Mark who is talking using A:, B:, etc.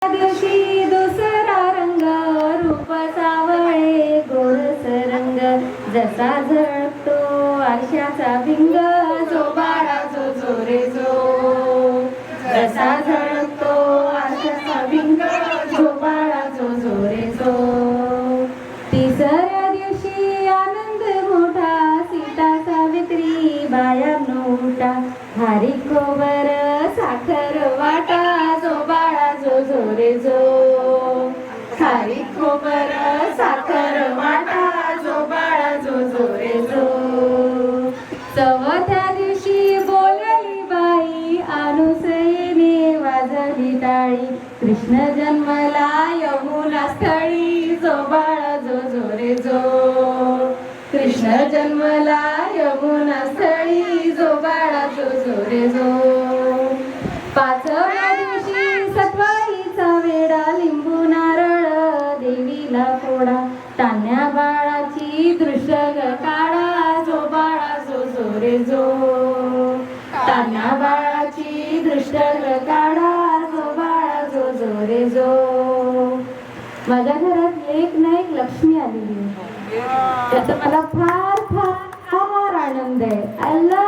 A: दिवशी दुसरा रंग रूप सावळे गोरस रंग जसा झळकतो आरशाचा भिंग जो बाळा जो जो रे जो जसा झळकतो आरशाचा भिंग जो बाळा जो जो रे जो तिसऱ्या दिवशी आनंद मोठा सीता सावित्री बायांनो उठा हारी खोबर साखर वाटा जो बाळा जो जो रे जो खारी खोबर साखर वाटा जो बाळा जो जो रे जो चौथ्या दिवशी बोलली बाई अनुसयेने वाजली टाळी कृष्ण जन्मला यमुना स्थळी जो बाळा जो जो रे जो कृष्ण जन्मला यमुना स्थळी जो बाळा जो जो रे जो पाचव्या दिवशी सटवाईचा वेडा लिंबू नारळ देवीला फोडा तान्या बाळाची दृश्य काढा जो बाळा जो जो रे जो तान्या बाळाची दृश्य काढा जो बाळा जो जो रे जो माझ्या घरात एक ना एक लक्ष्मी आलेली आहे त्याचा मला फार फार फार आनंद आहे.